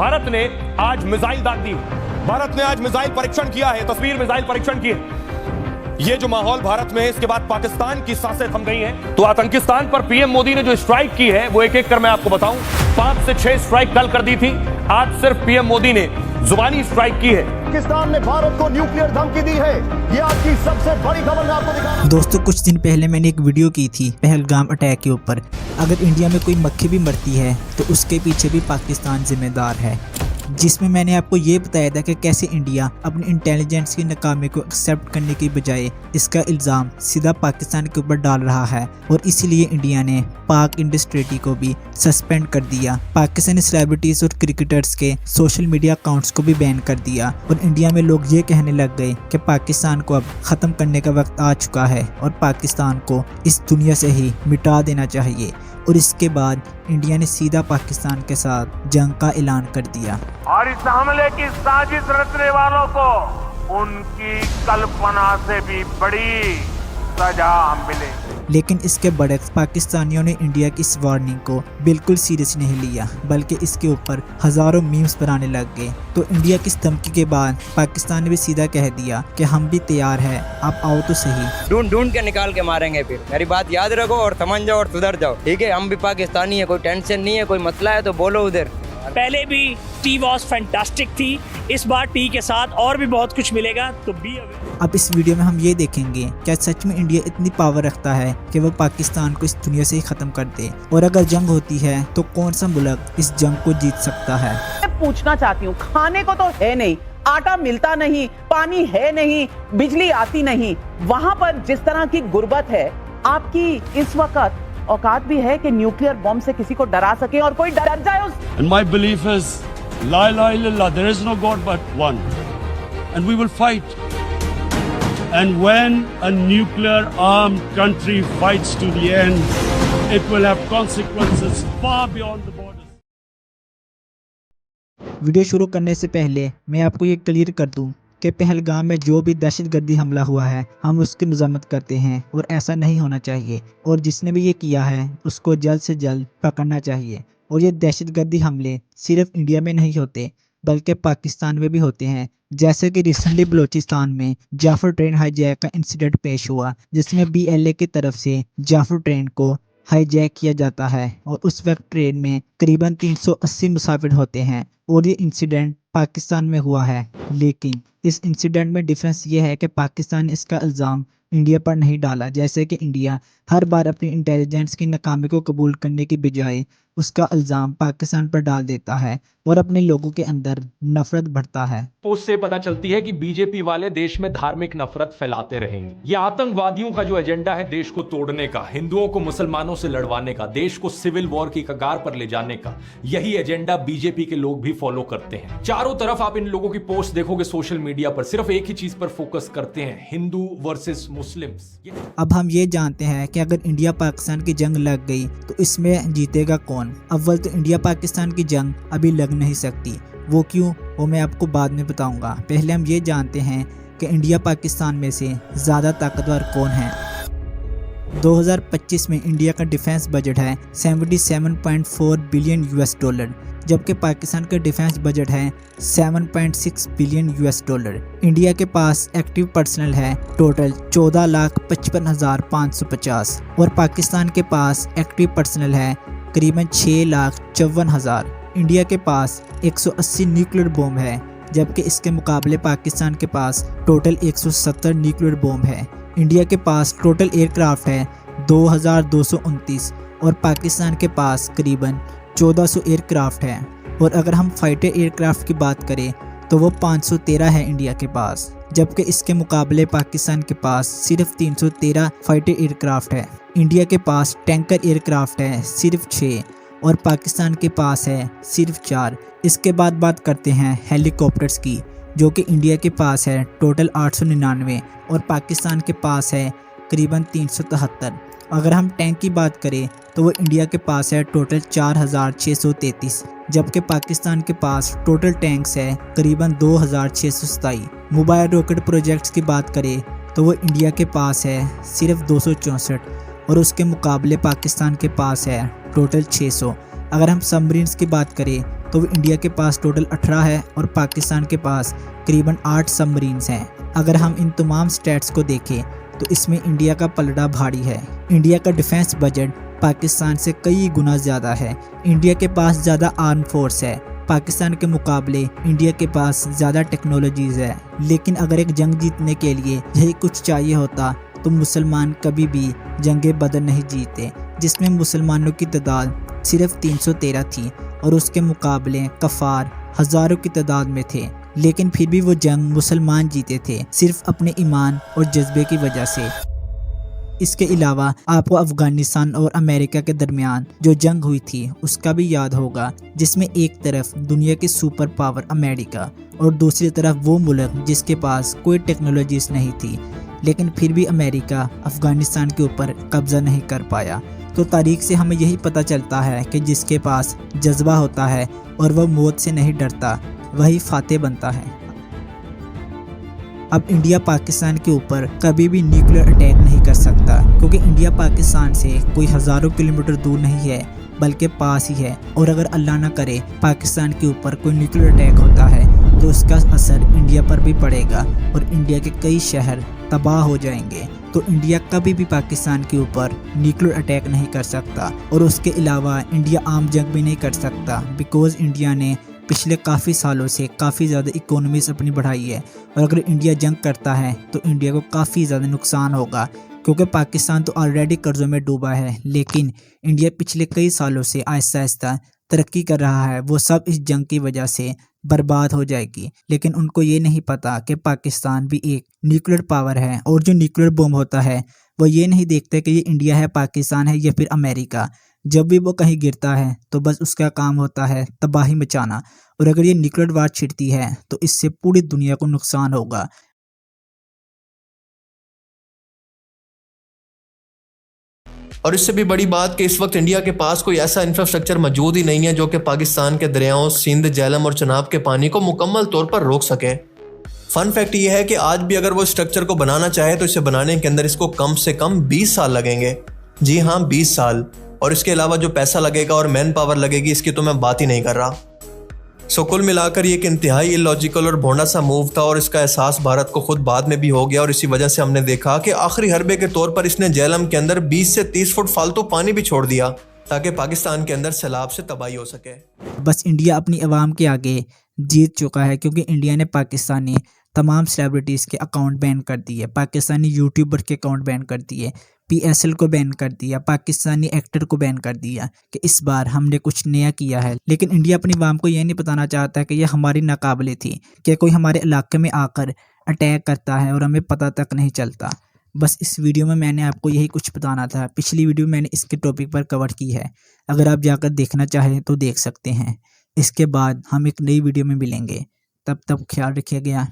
भारत ने आज मिसाइल दाग दी। भारत ने आज मिसाइल परीक्षण किया है, तस्वीर मिसाइल परीक्षण की है। ये जो माहौल भारत में है, इसके बाद पाकिस्तान की सांसें थम गई हैं। तो आतंकिस्तान पर पीएम मोदी ने जो स्ट्राइक की है वो एक एक कर मैं आपको बताऊं। 5 से 6 स्ट्राइक कल कर दी थी, आज सिर्फ पीएम मोदी ने जुबानी स्ट्राइक की है। पाकिस्तान ने भारत को न्यूक्लियर धमकी दी है। ये आज की सबसे बड़ी खबर मैं आपको दिखा। दोस्तों, कुछ दिन पहले मैंने एक वीडियो की थी पहलगाम अटैक के ऊपर। अगर इंडिया में कोई मक्खी भी मरती है तो उसके पीछे भी पाकिस्तान जिम्मेदार है, जिसमें मैंने आपको ये बताया था कि कैसे इंडिया अपनी इंटेलिजेंस की नाकामी को एक्सेप्ट करने की बजाय इसका इल्ज़ाम सीधा पाकिस्तान के ऊपर डाल रहा है, और इसीलिए इंडिया ने पाक इंडस्ट्री को भी सस्पेंड कर दिया। पाकिस्तानी सेलिब्रिटीज़ और क्रिकेटर्स के सोशल मीडिया अकाउंट्स को भी बैन कर दिया, और इंडिया में लोग ये कहने लग गए कि पाकिस्तान को अब ख़त्म करने का वक्त आ चुका है और पाकिस्तान को इस दुनिया से ही मिटा देना चाहिए। और इसके बाद इंडिया ने सीधा पाकिस्तान के साथ जंग का ऐलान कर दिया। और इस हमले की साजिश रचने वालों को उनकी कल्पना से भी बड़ी सजा मिलेगी। लेकिन इसके बरक्स पाकिस्तानियों ने इंडिया की इस वार्निंग को बिल्कुल सीरियस नहीं लिया, बल्कि इसके ऊपर हजारों मीम्स बनाने लग गए। तो इंडिया की इस धमकी के बाद पाकिस्तान ने भी सीधा कह दिया कि हम भी तैयार हैं, आप आओ तो सही। ढूंढ के निकाल के मारेंगे। फिर मेरी बात याद रखो और समझ जाओ और सुधर जाओ, ठीक है? हम भी पाकिस्तानी है, कोई टेंशन नहीं है। कोई मसला है तो बोलो उधर। पहले भी टी वॉज फैंटास्टिक थी, इस बार टी के साथ और भी बहुत कुछ मिलेगा, तो बी अवेयर। अब इस वीडियो में हम ये देखेंगे क्या सच में इंडिया इतनी पावर रखता है कि वो पाकिस्तान को इस दुनिया से ही खत्म कर दे, और अगर जंग होती है तो कौन सा मुल्क इस जंग को जीत सकता है। मैं पूछना चाहती हूँ, खाने को तो है नहीं, आटा मिलता नहीं, पानी है नहीं, बिजली आती नहीं, वहाँ पर जिस तरह की गुर्बत है, आपकी इस वक्त औकात भी है कि न्यूक्लियर बॉम्ब से किसी को डरा सके और कोई डर जाए उस। And my belief is, La ilaha illallah, there is no God but one, and we will fight. And when a nuclear armed country fights to the end, it will have consequences far beyond the borders. Video शुरू करने से पहले मैं आपको ये clear कर दूं कि पहलगाम में जो भी दहशतगर्दी हमला हुआ है, हम उसकी मज़म्मत करते हैं और ऐसा नहीं होना चाहिए, और जिसने भी ये किया है उसको जल्द से जल्द पकड़ना चाहिए। और ये दहशतगर्दी हमले सिर्फ इंडिया में नहीं होते बल्कि पाकिस्तान में भी होते हैं, जैसे कि रिसेंटली बलूचिस्तान में जाफर ट्रेन हाईजैक का इंसिडेंट पेश हुआ, जिसमें BLA की तरफ से जाफर ट्रेन को हाईजैक किया जाता है, और उस वक्त ट्रेन में करीबन 380 मुसाफिर होते हैं, और ये इंसिडेंट पाकिस्तान में हुआ है। लेकिन इस इंसिडेंट में डिफरेंस ये है कि पाकिस्तान ने इसका इल्ज़ाम इंडिया पर नहीं डाला, जैसे कि इंडिया हर बार अपनी इंटेलिजेंस की नाकामी को कबूल करने की बजाय उसका इल्ज़ाम पाकिस्तान पर डाल देता है और अपने लोगों के अंदर नफरत बढ़ता है। उससे पता चलती है कि बीजेपी वाले देश में धार्मिक नफरत फैलाते रहेंगे। ये आतंकवादियों का जो एजेंडा है देश को तोड़ने का, हिंदुओं को मुसलमानों से लड़वाने का, देश को सिविल वॉर की कगार पर ले जाने का, यही एजेंडा बीजेपी के लोग भी फॉलो करते हैं। चारों तरफ आप इन लोगों की पोस्ट देखोगे सोशल मीडिया पर, सिर्फ एक ही चीज पर फोकस करते हैं, हिंदू वर्सेस मुस्लिम्स। अब हम ये जानते हैं कि अगर इंडिया पाकिस्तान की जंग लग गई तो इसमें जीतेगा कौन। अव्वल तो इंडिया पाकिस्तान की जंग अभी लग नहीं सकती, वो क्यों, वो मैं आपको बाद में बताऊंगा। पहले हम ये जानते हैं कि इंडिया पाकिस्तान में से ज़्यादा ताकतवर कौन है। 2025 में इंडिया का डिफेंस बजट है 77.4 बिलियन $, जबकि पाकिस्तान का डिफेंस बजट है 7.6 बिलियन $। इंडिया के पास एक्टिव पर्सनल है टोटल 14,55,550, और पाकिस्तान के पास एक्टिव पर्सनल है करीबन 6,54,000। इंडिया के पास 180 न्यूक्लियर बॉम्ब है, जबकि इसके मुकाबले पाकिस्तान के पास टोटल 170 न्यूक्लियर बॉम्ब है। इंडिया के पास टोटल एयरक्राफ्ट है 2,229, और पाकिस्तान के पास करीबन 1,400 एयरक्राफ्ट है। और अगर हम फाइटर एयरक्राफ्ट की बात करें तो वो 513 है इंडिया के पास, जबकि इसके मुकाबले पाकिस्तान के पास सिर्फ 313 फाइटर एयरक्राफ्ट है। इंडिया के पास टैंकर एयरक्राफ्ट है सिर्फ 6, और पाकिस्तान के पास है सिर्फ 4। इसके बाद बात करते हैं हेलीकॉप्टर्स की, जो कि इंडिया के पास है टोटल 899, और पाकिस्तान के पास है करीबन 373। अगर हम टैंक की बात करें तो वो इंडिया के पास है टोटल 4,633, जबकि पाकिस्तान के पास टोटल टैंक्स है करीबन 2,627। मोबाइल रॉकेट प्रोजेक्ट्स की बात करें तो वो इंडिया के पास है सिर्फ 264, और उसके मुकाबले पाकिस्तान के पास है टोटल 600। अगर हम सबमरीन्स की बात करें तो वो इंडिया के पास टोटल 18 है और पाकिस्तान के पास करीबन 8 सबमरीन्स हैं। अगर हम इन तमाम स्टैट्स को देखें तो इसमें इंडिया का पलड़ा भारी है। इंडिया का डिफेंस बजट पाकिस्तान से कई गुना ज़्यादा है। इंडिया के पास ज़्यादा आर्म फोर्स है। पाकिस्तान के मुकाबले इंडिया के पास ज़्यादा टेक्नोलॉजीज़ है। लेकिन अगर एक जंग जीतने के लिए यही कुछ चाहिए होता तो मुसलमान कभी भी जंगे बदर नहीं जीते, जिसमें मुसलमानों की तादाद सिर्फ 313 थी और उसके मुकाबले कफ़ार हज़ारों की तादाद में थे। लेकिन फिर भी वो जंग मुसलमान जीते थे, सिर्फ अपने ईमान और जज्बे की वजह से। इसके अलावा आपको अफगानिस्तान और अमेरिका के दरमियान जो जंग हुई थी उसका भी याद होगा, जिसमें एक तरफ दुनिया की सुपर पावर अमेरिका और दूसरी तरफ वो मुल्क जिसके पास कोई टेक्नोलॉजीज नहीं थी, लेकिन फिर भी अमेरिका अफगानिस्तान के ऊपर कब्जा नहीं कर पाया। तो तारीख से हमें यही पता चलता है कि जिसके पास जज्बा होता है और वह मौत से नहीं डरता, वही फातेह बनता है। अब इंडिया पाकिस्तान के ऊपर कभी भी न्यूक्लियर अटैक नहीं कर सकता, क्योंकि इंडिया पाकिस्तान से कोई हज़ारों किलोमीटर दूर नहीं है, बल्कि पास ही है। और अगर अल्लाह ना करे पाकिस्तान के ऊपर कोई न्यूक्लियर अटैक होता है तो उसका असर इंडिया पर भी पड़ेगा और इंडिया के कई शहर तबाह हो जाएंगे। तो इंडिया कभी भी पाकिस्तान के ऊपर न्यूक्लियर अटैक नहीं कर सकता। और उसके अलावा इंडिया आम जंग भी नहीं कर सकता, बिकॉज इंडिया ने पिछले काफ़ी सालों से काफ़ी ज़्यादा इकोनॉमीज अपनी बढ़ाई है। और अगर इंडिया जंग करता है तो इंडिया को काफ़ी ज़्यादा नुकसान होगा, क्योंकि पाकिस्तान तो ऑलरेडी कर्ज़ों में डूबा है। लेकिन इंडिया पिछले कई सालों से आहिस्ता आहिस्ता तरक्की कर रहा है, वो सब इस जंग की वजह से बर्बाद हो जाएगी। लेकिन उनको ये नहीं पता कि पाकिस्तान भी एक न्यूक्लियर पावर है, और जो न्यूक्लियर बम होता है वो ये नहीं देखते कि ये इंडिया है, पाकिस्तान है या फिर अमेरिका। जब भी वो कहीं गिरता है तो बस उसका काम होता है तबाही मचाना। और अगर ये न्यूक्लियर वार छिड़ती है तो इससे पूरी दुनिया को नुकसान होगा। और इससे भी बड़ी बात कि इस वक्त इंडिया के पास कोई ऐसा इंफ्रास्ट्रक्चर मौजूद ही नहीं है जो कि पाकिस्तान के दरियाओं सिंध, झेलम और चनाब के पानी को मुकम्मल तौर पर रोक सके। फन फैक्ट ये है कि आज भी अगर वो स्ट्रक्चर को बनाना चाहे तो इसे बनाने के अंदर इसको कम से कम 20 साल लगेंगे। जी हाँ, 20 साल। और इसके अलावा जो पैसा लगेगा और मैन पावर लगेगी, इसकी तो मैं बात ही नहीं कर रहा। सो कुल मिलाकर ये एक इंतहाई इलॉजिकल और भोंडा सा मूव था, और इसका एहसास भारत को खुद बाद में भी हो गया। और इसी वजह से हमने देखा कि आखिरी हरबे के तौर पर इसने झेलम के अंदर 20 से 30 फुट फालतू पानी भी छोड़ दिया ताकि पाकिस्तान के अंदर सैलाब से तबाही हो सके। बस इंडिया अपनी आवाम के आगे जीत चुका है, क्योंकि इंडिया ने पाकिस्तानी तमाम सेलिब्रिटीज़ के अकाउंट बैन कर दिए, पाकिस्तानी यूट्यूबर के अकाउंट बैन कर दिए, PSL को बैन कर दिया, पाकिस्तानी एक्टर को बैन कर दिया कि इस बार हमने कुछ नया किया है। लेकिन इंडिया अपनी आवाम को यह नहीं बताना चाहता कि यह हमारी नाकाबिले थी, कि कोई हमारे इलाके में आकर अटैक करता है और हमें पता तक नहीं चलता। बस इस वीडियो में मैंने आपको यही कुछ बताना था। पिछली वीडियो मैंने इसके टॉपिक पर कवर की है, अगर आप जाकर देखना चाहें तो देख सकते हैं। इसके बाद हम एक नई वीडियो में मिलेंगे, तब तक ख्याल रखिएगा।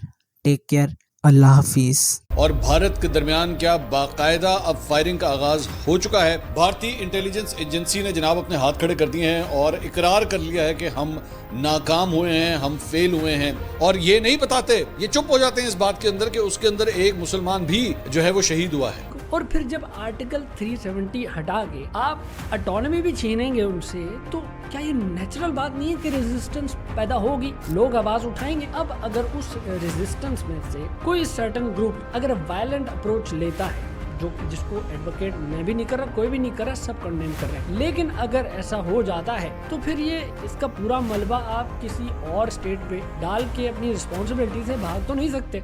टेक केयर, अल्लाह हाफिज़। और भारत के दरमियान क्या बाकायदा अब फायरिंग का आगाज हो चुका है। भारतीय इंटेलिजेंस एजेंसी ने जनाब अपने हाथ खड़े कर दिए हैं और इकरार कर लिया है कि हम नाकाम हुए हैं, हम फेल हुए हैं। और ये नहीं बताते, ये चुप हो जाते हैं इस बात के अंदर कि उसके अंदर एक मुसलमान भी जो है वो शहीद हुआ है। और फिर जब आर्टिकल 370 हटा के आप ऑटोनॉमी भी छीनेंगे उनसे, तो क्या ये नेचुरल बात नहीं है कि रेजिस्टेंस पैदा होगी, लोग आवाज उठाएंगे। अब अगर उस रेजिस्टेंस में से कोई सर्टेन ग्रुप अगर वायलेंट अप्रोच लेता है, जो जिसको एडवोकेट मैं भी नहीं कर रहा, कोई भी नहीं कर रहा, सब कंडेम कर रहे हैं, लेकिन अगर ऐसा हो जाता है तो फिर ये इसका पूरा मलबा आप किसी और स्टेट पे डाल के अपनी रिस्पॉन्सिबिलिटी से भाग तो नहीं सकते।